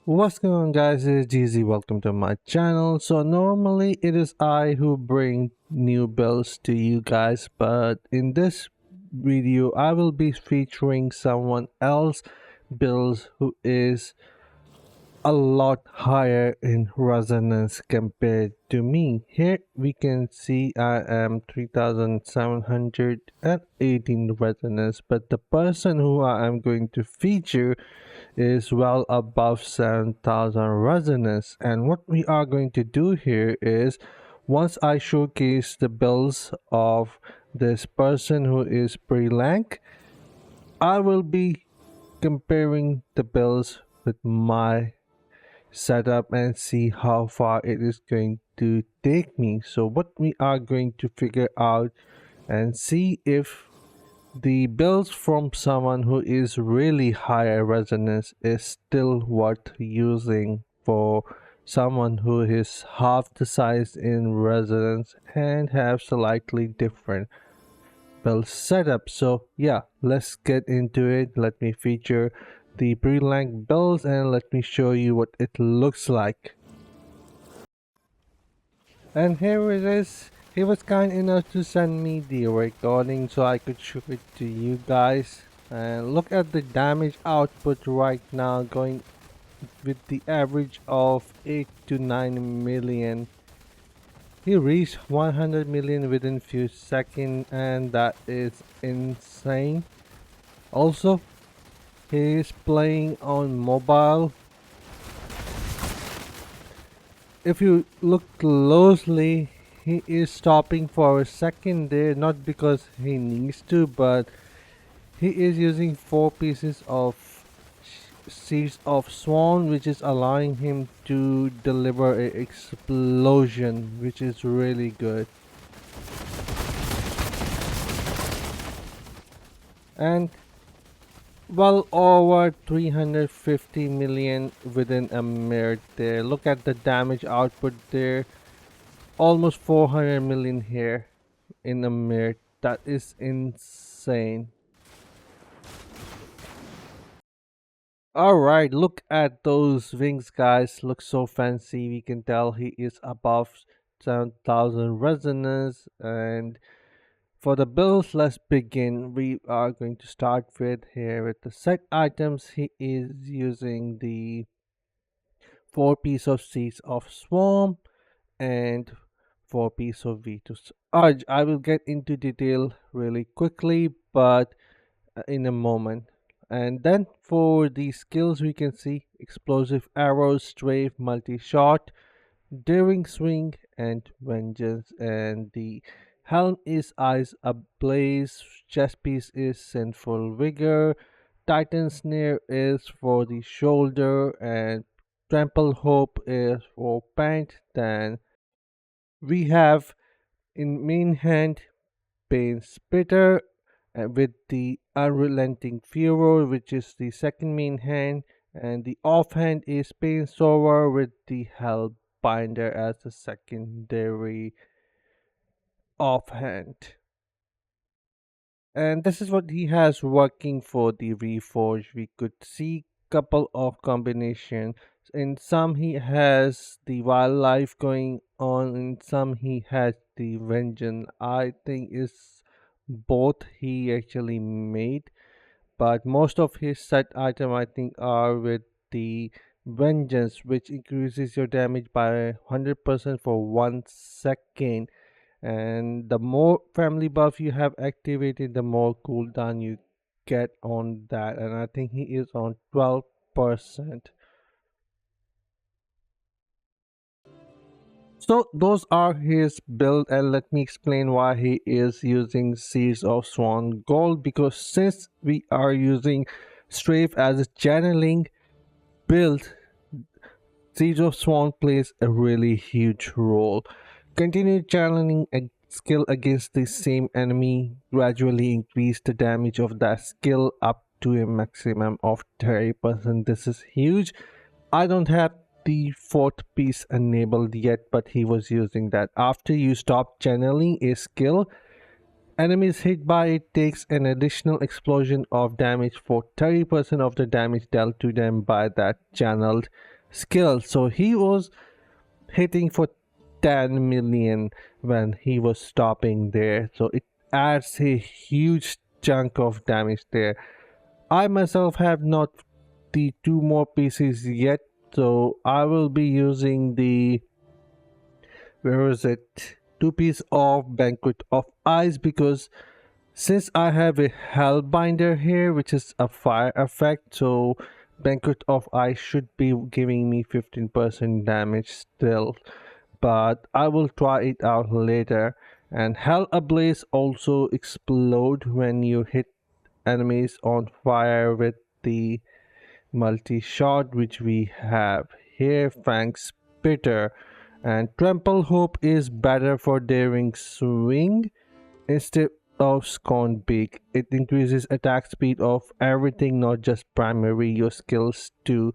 What's going on, guys? It's GZ. Welcome to my channel. So normally it is I who bring new builds to you guys, but in this video I will be featuring someone else builds who is a lot higher in resonance compared to me. Here we can see I am 3718 resonance, but the person who I am going to feature is well above 7,000 resonance. And what we are going to do here is, once I showcase the builds of this person who is pre-rank, I will be comparing the builds with my setup and see how far it is going to take me. So what we are going to figure out and see if the builds from someone who is really higher resonance is still worth using for someone who is half the size in resonance and have slightly different build setup. So yeah, let's get into it. Let me feature the pre-rank builds and let me show you what it looks like. And here it is. He was kind enough to send me the recording so I could show it to you guys. And look at the damage output right now, going with the average of 8 to 9 million. He reached 100 million within few seconds, and that is insane. Also, he is playing on mobile. If you look closely, he is stopping for a second there, not because he needs to, but he is using 4 pieces of seeds of swan, which is allowing him to deliver a explosion, which is really good. And well over 350 million within a minute there. Look at the damage output there, almost 400 million here in a minute. That is insane. Alright, look at those wings, guys. Look so fancy. We can tell he is above 7,000 resonance. And for the builds, let's begin. We are going to start with here with the set items. He is using the 4 piece of seeds of swarm and 4 piece of V2 Urge. I will get into detail really quickly, but in a moment. And then for the skills, we can see explosive arrows, strafe, multi-shot, daring swing, and vengeance. And the helm is eyes ablaze, chest piece is sinful vigor, titan snare is for the shoulder, and trample hope is for pant. Then we have in main hand pain spitter with the unrelenting furor, which is the second main hand, and the offhand is pain sower with the hellbinder as the secondary offhand. And this is what he has working for the reforge. We could see couple of combinations. In some he has the wildlife going on, in some he has the vengeance. I think is both he actually made, but most of his set item I think are with the vengeance, which increases your damage by 100% for 1 second. And the more family buff you have activated, the more cooldown you get on that, and I think he is on 12%. So those are his build, and let me explain why he is using Seeds of Swan Gold. Because since we are using Strafe as a channeling build, Seeds of Swan plays a really huge role. Continue channeling a skill against the same enemy, gradually increase the damage of that skill up to a maximum of 30%. This is huge. I don't have the fourth piece enabled yet, but he was using that. After you stop channeling a skill, enemies hit by it takes an additional explosion of damage for 30% of the damage dealt to them by that channeled skill. So he was hitting for 10 million when he was stopping there. So it adds a huge chunk of damage there. I myself have not the two more pieces yet, so I will be using the, where is it, two piece of Banquet of Ice, because since I have a Hellbinder here, which is a fire effect, so Banquet of Ice should be giving me 15% damage still, but I will try it out later. And Hell Ablaze also explode when you hit enemies on fire with the multi-shot which we have here. Thanks Peter. And Trample Hope is better for daring swing instead of Scorn Beak. It increases attack speed of everything, not just primary, your skills too.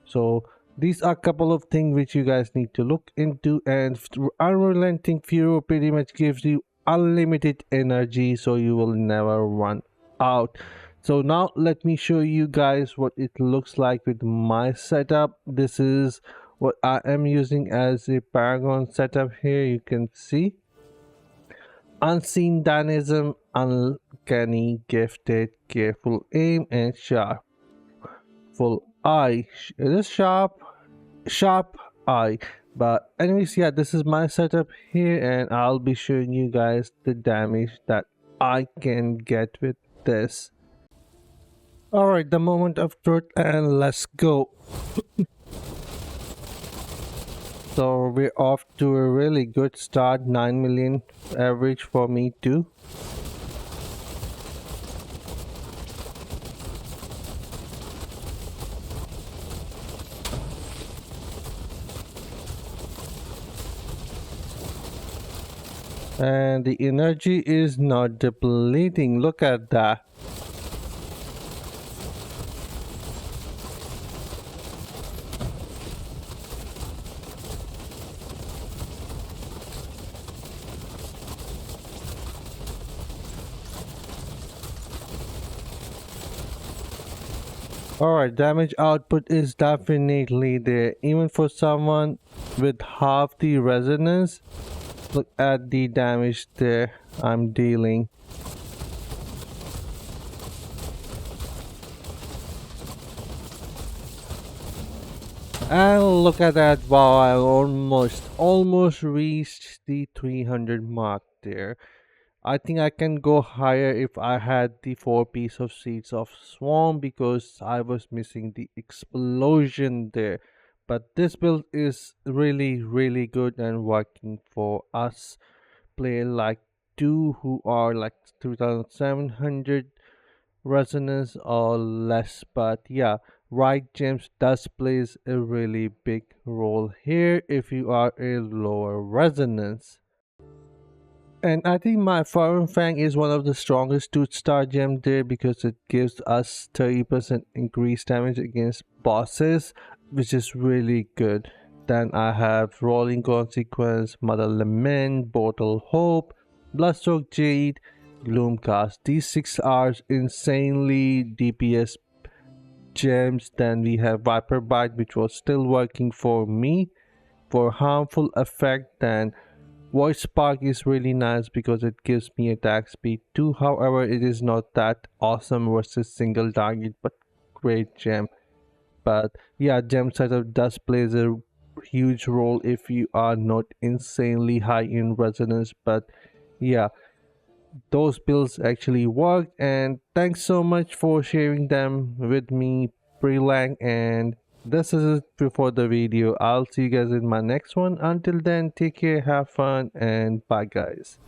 So these are a couple of things which you guys need to look into. And Unrelenting Fury pretty much gives you unlimited energy, so you will never run out. So now let me show you guys what it looks like with my setup. This is what I am using as a Paragon setup here. You can see Unseen Dynamism, Uncanny, Gifted, Careful Aim, and Sharpful Eye. It is sharp eye. But anyways, yeah, this is my setup here, and I'll be showing you guys the damage that I can get with this. Alright, the moment of truth, and let's go. So we're off to a really good start, 9 million average for me too. And the energy is not depleting, look at that. Alright, damage output is definitely there, even for someone with half the resonance. Look at the damage there I'm dealing. And look at that, wow, I almost reached the 300 mark there. I think I can go higher if I had the 4 piece of Seeds of Swarm, because I was missing the explosion there. But this build is really good and working for us player like two who are like 2700 resonance or less. But yeah, right gems does plays a really big role here if you are a lower resonance. And I think my Foreign Fang is one of the strongest 2-star gem there, because it gives us 30% increased damage against bosses, which is really good. Then I have Rolling Consequence, Mother Lament, Bottle Hope, Bloodstock Jade, Gloomcast. These 6 are insanely DPS gems. Then we have Viper Bite, which was still working for me for harmful effect. Then Voice Spark is really nice because it gives me attack speed too. However, it is not that awesome versus single target, but great gem. But yeah, gem setup does plays a huge role if you are not insanely high in resonance. But yeah, those builds actually work, and thanks so much for sharing them with me, Prelang. And this is it for the video. I'll see you guys in my next one. Until then, take care, have fun, and bye guys.